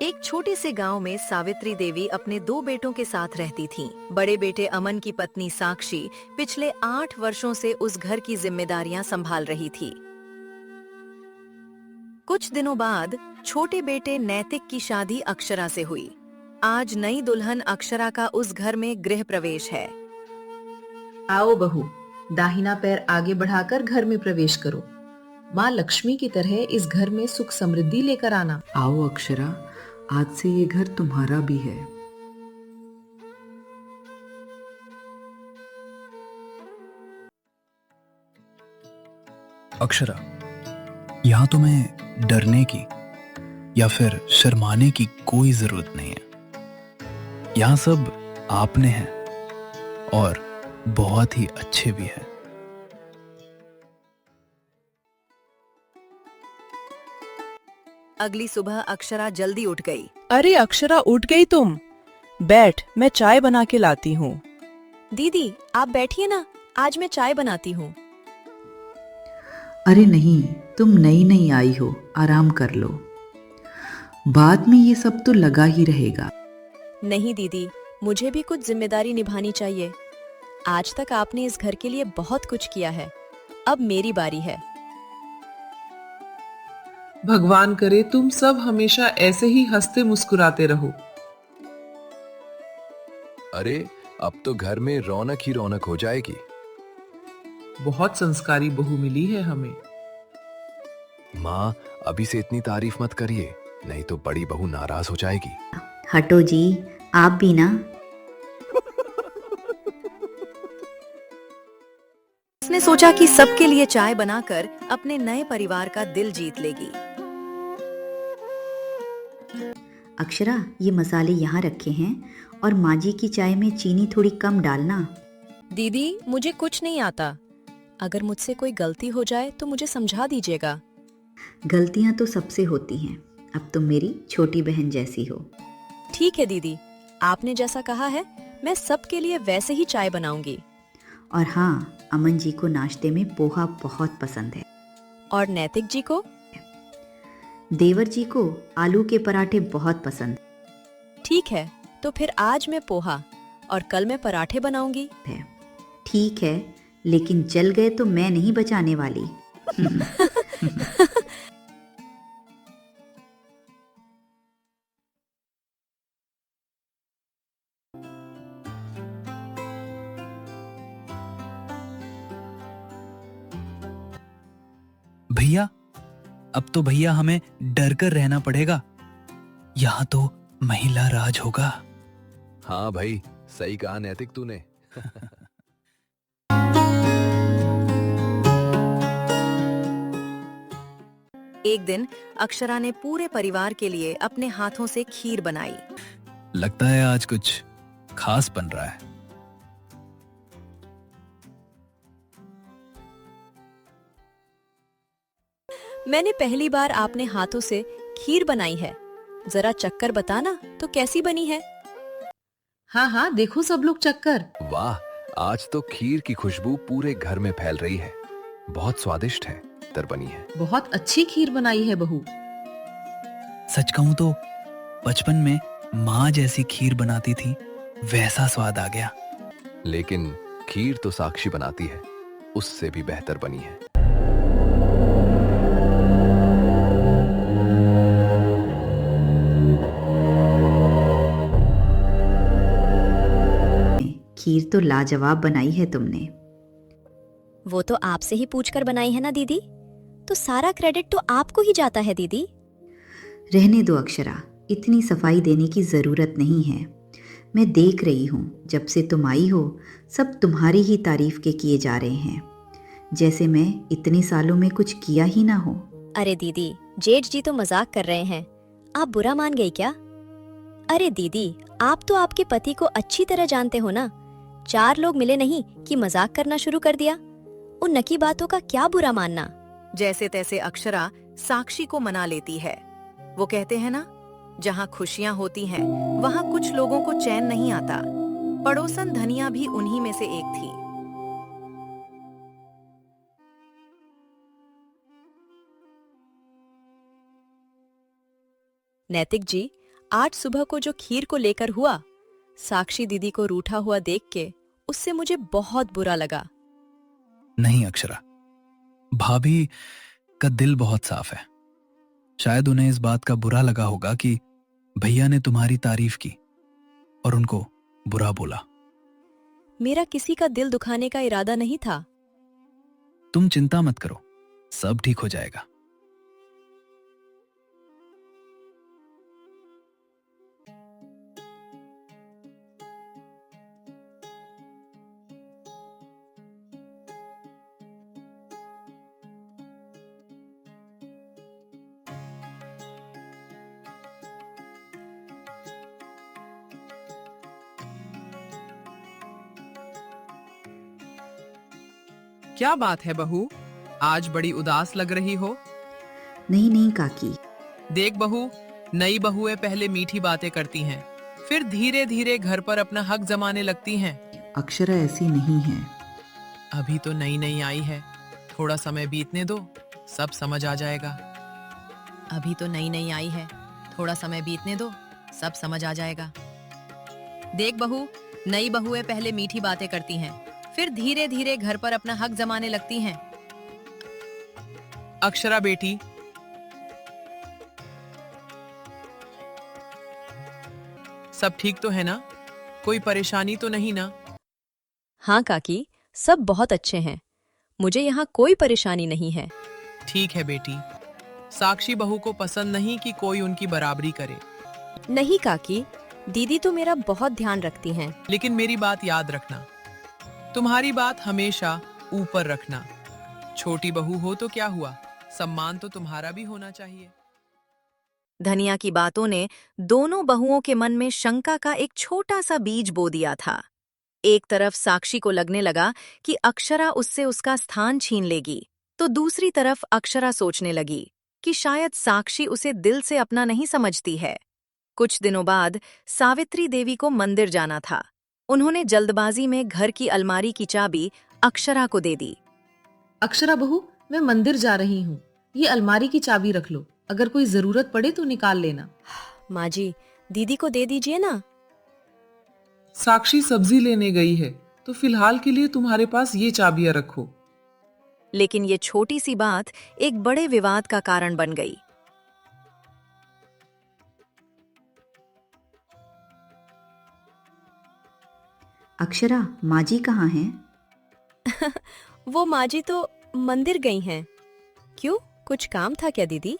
एक छोटे से गांव में सावित्री देवी अपने दो बेटों के साथ रहती थीं। बड़े बेटे अमन की पत्नी साक्षी पिछले 8 वर्षों से उस घर की जिम्मेदारियां संभाल रही थी। कुछ दिनों बाद छोटे बेटे नैतिक की शादी अक्षरा से हुई। आज नई दुल्हन अक्षरा का उस घर में गृह प्रवेश है। आओ बहू, दाहिना पैर आगे बढ़ाकर घर में प्रवेश करो। माँ लक्ष्मी की तरह इस घर में सुख समृद्धि लेकर आना। आओ अक्षरा, आज से ये घर तुम्हारा भी है। अक्षरा, यहाँ तुम्हें डरने की या फिर शर्माने की कोई जरूरत नहीं है। यहाँ सब आपने हैं और बहुत ही अच्छे भी हैं। अगली सुबह अक्षरा जल्दी उठ गई। अरे अक्षरा, उठ गई तुम? बैठ, मैं चाय बना के लाती हूँ। दीदी आप बैठिए ना, आज मैं चाय बनाती हूँ। अरे नहीं, तुम नई नई आई हो, आराम कर लो। बाद में ये सब तो लगा ही रहेगा। नहीं दीदी, मुझे भी कुछ जिम्मेदारी निभानी चाहिए। आज तक आपने इस घर के लिए बहुत कुछ किया है, अब मेरी बारी है। भगवान करे तुम सब हमेशा ऐसे ही हंसते मुस्कुराते रहो। अरे अब तो घर में रौनक ही रौनक हो जाएगी। बहुत संस्कारी बहू मिली है हमें। माँ अभी से इतनी तारीफ मत करिए, नहीं तो बड़ी बहू नाराज हो जाएगी। हटो जी, आप भी ना। उसने सोचा कि सबके लिए चाय बनाकर अपने नए परिवार का दिल जीत लेगी। अक्षरा, ये मसाले यहाँ रखे हैं और माँ जी की चाय में चीनी थोड़ी कम डालना। दीदी मुझे कुछ नहीं आता, अगर मुझसे कोई गलती हो जाए तो मुझे समझा दीजिएगा। गलतियाँ तो सबसे होती हैं, अब तुम मेरी छोटी बहन जैसी हो। ठीक है दीदी, आपने जैसा कहा है मैं सबके लिए वैसे ही चाय बनाऊंगी। और हाँ, अमन जी को नाश्ते में पोहा बहुत पसंद है। और नैतिक जी को? देवर जी को आलू के पराठे बहुत पसंद ठीक है, तो फिर आज मैं पोहा और कल मैं पराठे बनाऊंगी। है। ठीक है, लेकिन जल गए तो मैं नहीं बचाने वाली। भैया, अब तो भैया हमें डर कर रहना पड़ेगा। यहाँ तो महिला राज होगा। हाँ भाई, सही कहा नैतिक तूने। एक दिन अक्षरा ने पूरे परिवार के लिए अपने हाथों से खीर बनाई। लगता है आज कुछ खास बन रहा है। मैंने पहली बार आपने हाथों से खीर बनाई है, जरा चक्कर बताना तो कैसी बनी है। हाँ हाँ, देखो सब लोग चक्कर। वाह, आज तो खीर की खुशबू पूरे घर में फैल रही है। बहुत स्वादिष्ट है, तर बनी है। बहुत अच्छी खीर बनाई है बहू। सच कहूं तो बचपन में माँ जैसी खीर बनाती थी, वैसा स्वाद आ गया। लेकिन खीर तो साक्षी बनाती है, उससे भी बेहतर बनी है। खीर तो लाजवाब बनाई है तुमने। वो तो आपसे ही पूछकर बनाई है ना दीदी, तो सारा क्रेडिट तो आपको ही जाता है दीदी। रहने दो अक्षरा, इतनी सफाई देने की ज़रूरत नहीं है। मैं देख रही हूँ, जब से तुम आई हो सब तुम्हारी ही तारीफ के किए जा रहे हैं, जैसे मैं इतने सालों में कुछ किया ही ना हो। अरे दीदी, जेठ जी तो मजाक कर रहे हैं, आप बुरा मान गई क्या? अरे दीदी, आप तो आपके पति को अच्छी तरह जानते हो ना। 4 लोग मिले नहीं कि मजाक करना शुरू कर दिया। उन नकी बातों का क्या बुरा मानना। जैसे तैसे अक्षरा साक्षी को मना लेती है। वो कहते हैं ना, जहाँ खुशियाँ होती हैं वहाँ कुछ लोगों को चैन नहीं आता। पड़ोसन धनिया भी उन्हीं में से एक थी। नैतिक जी, आज सुबह को जो खीर को लेकर हुआ, साक्षी दीदी को रूठा हुआ देख के उससे मुझे बहुत बुरा लगा। नहीं अक्षरा, भाभी का दिल बहुत साफ है। शायद उन्हें इस बात का बुरा लगा होगा कि भैया ने तुम्हारी तारीफ की और उनको बुरा बोला। मेरा किसी का दिल दुखाने का इरादा नहीं था। तुम चिंता मत करो, सब ठीक हो जाएगा। क्या बात है बहू, आज बड़ी उदास लग रही हो। नहीं नहीं काकी। देख बहू, नई बहुएं पहले मीठी बातें करती हैं, फिर धीरे धीरे घर पर अपना हक जमाने लगती हैं। अक्षरा ऐसी नहीं है। अभी तो नई नई आई है, थोड़ा समय बीतने दो, सब समझ आ जाएगा। अभी तो नई नई आई है, थोड़ा समय बीतने दो, सब समझ आ जाएगा। देख बहू, नई बहुएं पहले मीठी बातें करती हैं, फिर धीरे धीरे घर पर अपना हक जमाने लगती हैं। अक्षरा बेटी, सब ठीक तो है ना? कोई परेशानी तो नहीं ना? हाँ काकी, सब बहुत अच्छे हैं। मुझे यहाँ कोई परेशानी नहीं है। ठीक है बेटी। साक्षी बहू को पसंद नहीं कि कोई उनकी बराबरी करे। नहीं काकी, दीदी तो मेरा बहुत ध्यान रखती हैं। लेकिन मेरी बात याद रखना, तुम्हारी बात हमेशा ऊपर रखना। छोटी बहू हो तो क्या हुआ, सम्मान तो तुम्हारा भी होना चाहिए। धनिया की बातों ने दोनों बहुओं के मन में शंका का एक छोटा सा बीज बो दिया था। एक तरफ साक्षी को लगने लगा कि अक्षरा उससे उसका स्थान छीन लेगी, तो दूसरी तरफ अक्षरा सोचने लगी कि शायद साक्षी उसे दिल से अपना नहीं समझती है। कुछ दिनों बाद सावित्री देवी को मंदिर जाना था। उन्होंने जल्दबाजी में घर की अलमारी की चाबी अक्षरा को दे दी। अक्षरा बहू, मैं मंदिर जा रही हूँ, ये अलमारी की चाबी रख लो, अगर कोई जरूरत पड़े तो निकाल लेना। माँ जी, दीदी को दे दीजिए ना। साक्षी सब्जी लेने गई है, तो फिलहाल के लिए तुम्हारे पास ये चाबियां रखो। लेकिन ये छोटी सी बात एक बड़े विवाद का कारण बन गई। अक्षरा, माँ जी कहाँ हैं? वो माँ जी तो मंदिर गई हैं। क्यों, कुछ काम था क्या दीदी?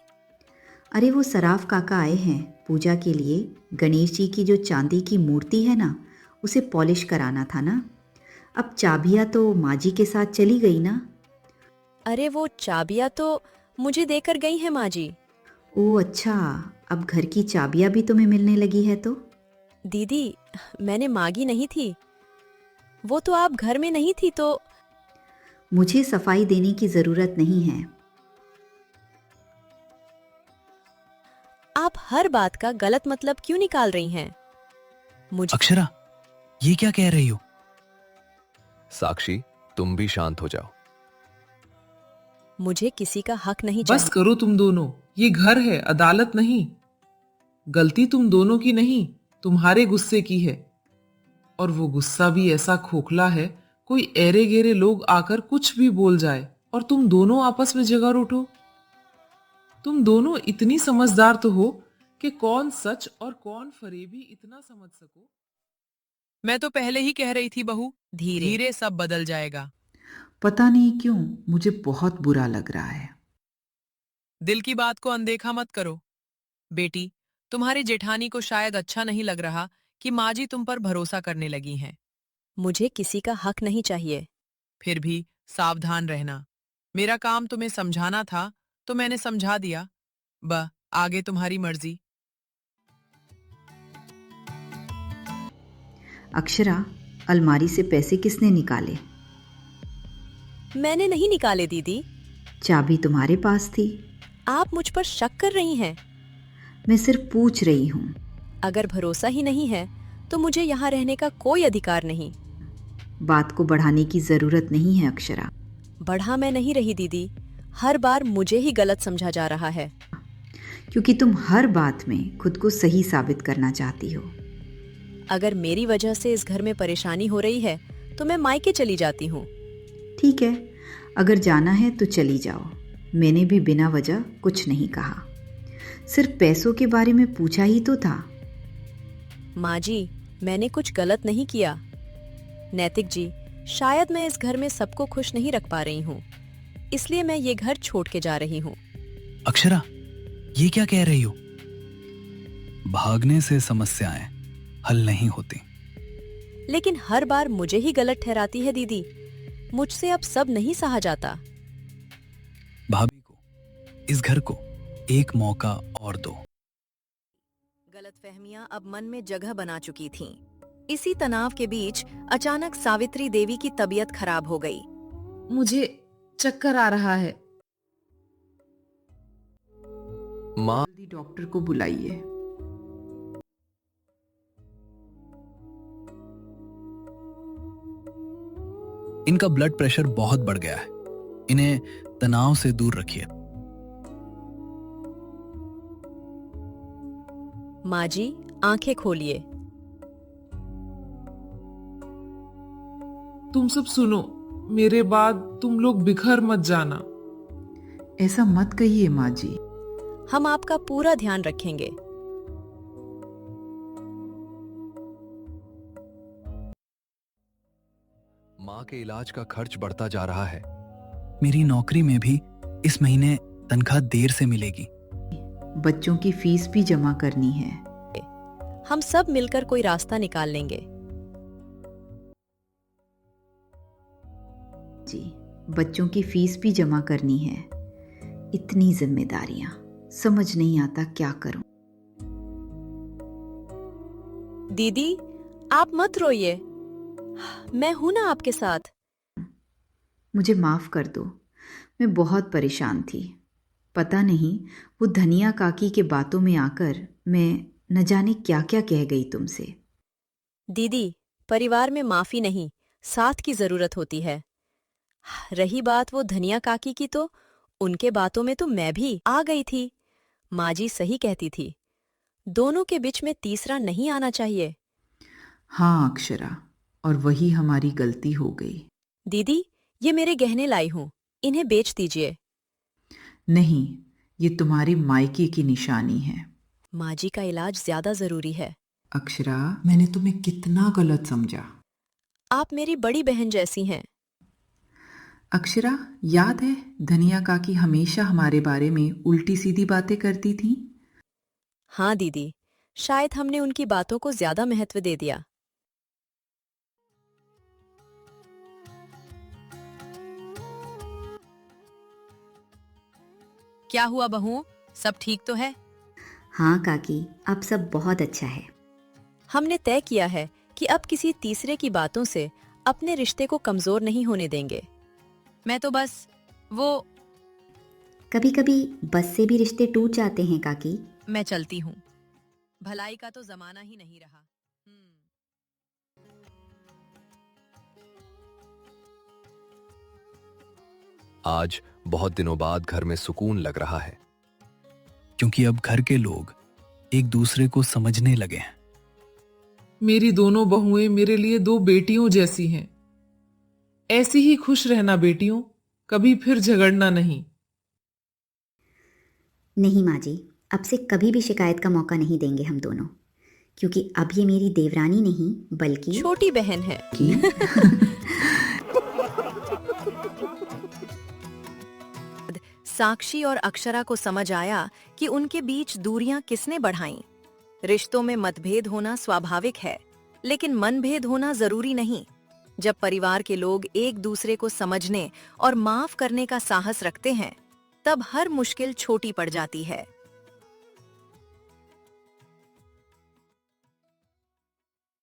अरे वो सराफ काका आए हैं पूजा के लिए। गणेश जी की जो चांदी की मूर्ति है ना, उसे पॉलिश कराना था ना। अब चाबियाँ तो माँ जी के साथ चली गई ना। अरे वो चाबियाँ तो मुझे देकर गई हैं माँ जी। ओह अच्छा, अब घर की चाबियाँ भी तुम्हें मिलने लगी है तो? दीदी, मैंने मांगी नहीं थी, वो तो आप घर में नहीं थी तो। मुझे सफाई देने की जरूरत नहीं है। आप हर बात का गलत मतलब क्यों निकाल रही हैं? मुझे अक्षरा, ये क्या कह रही हो? साक्षी, तुम भी शांत हो जाओ। मुझे किसी का हक नहीं बस चाहिए। करो तुम दोनों, ये घर है, अदालत नहीं। गलती तुम दोनों की नहीं, तुम्हारे गुस्से की है। और वो गुस्सा भी ऐसा खोखला है, कोई एरे गेरे लोग आकर कुछ भी बोल जाए और तुम दोनों आपस में झगड़ उठो। तुम दोनों इतनी समझदार तो हो कि कौन सच और कौन फरेबी इतना समझ सको। मैं तो पहले ही कह रही थी बहू, धीरे धीरे सब बदल जाएगा। पता नहीं क्यों मुझे बहुत बुरा लग रहा है। दिल की बात को अनदेखा मत करो। बेटी, तुम्हारी जेठानी को शायद अच्छा नहीं लग रहा कि माँ जी तुम पर भरोसा करने लगी हैं। मुझे किसी का हक नहीं चाहिए। फिर भी सावधान रहना। मेरा काम तुम्हें समझाना था तो मैंने समझा दिया। आगे तुम्हारी मर्जी। अक्षरा, अलमारी से पैसे किसने निकाले? मैंने नहीं निकाले दीदी। चाबी तुम्हारे पास थी। आप मुझ पर शक कर रही हैं। मैं सिर्फ पूछ रही हूँ। अगर भरोसा ही नहीं है तो मुझे यहाँ रहने का कोई अधिकार नहीं। बात को बढ़ाने की जरूरत नहीं है अक्षरा। बढ़ा मैं नहीं रही दीदी, हर बार मुझे ही गलत समझा जा रहा है। क्योंकि तुम हर बात में खुद को सही साबित करना चाहती हो। अगर मेरी वजह से इस घर में परेशानी हो रही है तो मैं मायके चली जाती हूँ। ठीक है, अगर जाना है तो चली जाओ। मैंने भी बिना वजह कुछ नहीं कहा, सिर्फ पैसों के बारे में पूछा ही तो था। माँ जी, मैंने कुछ गलत नहीं किया। नैतिक जी, शायद मैं इस घर में सबको खुश नहीं रख पा रही हूँ, इसलिए मैं ये घर छोड़ के जा रही हूँ। अक्षरा, ये क्या कह रही हो? भागने से समस्याएं हल नहीं होती। लेकिन हर बार मुझे ही गलत ठहराती है दीदी। मुझसे अब सब नहीं सहा जाता। भाभी को, इस घर को एक मौका और दो। गलतफहमियां अब मन में जगह बना चुकी थीं। इसी तनाव के बीच अचानक सावित्री देवी की तबीयत खराब हो गई। मुझे चक्कर आ रहा है। माँ, जल्दी डॉक्टर को बुलाइए। इनका ब्लड प्रेशर बहुत बढ़ गया है, इन्हें तनाव से दूर रखिए। माँ जी, आंखें खोलिए। तुम सब सुनो, मेरे बाद तुम लोग बिखर मत जाना। ऐसा मत कहिए माँ जी। हम आपका पूरा ध्यान रखेंगे। माँ के इलाज का खर्च बढ़ता जा रहा है। मेरी नौकरी में भी इस महीने तनख्वाह देर से मिलेगी। बच्चों की फीस भी जमा करनी है। हम सब मिलकर कोई रास्ता निकाल लेंगे। जी, बच्चों की फीस भी जमा करनी है। इतनी जिम्मेदारियां, समझ नहीं आता क्या करूं। दीदी, आप मत रोइए, मैं हूं ना आपके साथ। मुझे माफ कर दो, मैं बहुत परेशान थी। पता नहीं वो धनिया काकी के बातों में आकर मैं न जाने क्या क्या कह गई तुमसे। दीदी, परिवार में माफी नहीं, साथ की जरूरत होती है। रही बात वो धनिया काकी की, तो उनके बातों में तो मैं भी आ गई थी। माँ जी सही कहती थी, दोनों के बीच में तीसरा नहीं आना चाहिए। हाँ अक्षरा, और वही हमारी गलती हो गई। दीदी, ये मेरे गहने लाई हूं, इन्हें बेच दीजिए। नहीं, ये तुम्हारी मायके की निशानी है। माँ जी का इलाज ज्यादा जरूरी है। अक्षरा, मैंने तुम्हें कितना गलत समझा। आप मेरी बड़ी बहन जैसी हैं। अक्षरा, याद है धनिया काकी हमेशा हमारे बारे में उल्टी सीधी बातें करती थी? हाँ दीदी, शायद हमने उनकी बातों को ज्यादा महत्व दे दिया। क्या हुआ बहू, सब ठीक तो है? हाँ काकी, अब सब बहुत अच्छा है। हमने तय किया है कि अब किसी तीसरे की बातों से अपने रिश्ते को कमजोर नहीं होने देंगे। मैं तो बस वो कभी कभी बस से भी रिश्ते टूट जाते हैं काकी। मैं चलती हूँ, भलाई का तो जमाना ही नहीं रहा। आज बहुत दिनों बाद घर में सुकून लग रहा है, क्योंकि अब घर के लोग एक दूसरे को समझने लगे हैं। मेरी दोनों बहुएं मेरे लिए दो बेटियों जैसी हैं। ऐसी ही खुश रहना बेटियों, कभी फिर झगड़ना नहीं। नहीं माँ जी, अब से कभी भी शिकायत का मौका नहीं देंगे हम दोनों, क्योंकि अब ये मेरी देवरानी नहीं बल्कि छोटी बहन है। साक्षी और अक्षरा को समझ आया कि उनके बीच दूरियां किसने बढ़ाईं। रिश्तों में मतभेद होना स्वाभाविक है, लेकिन मनभेद होना जरूरी नहीं। जब परिवार के लोग एक दूसरे को समझने और माफ करने का साहस रखते हैं, तब हर मुश्किल छोटी पड़ जाती है।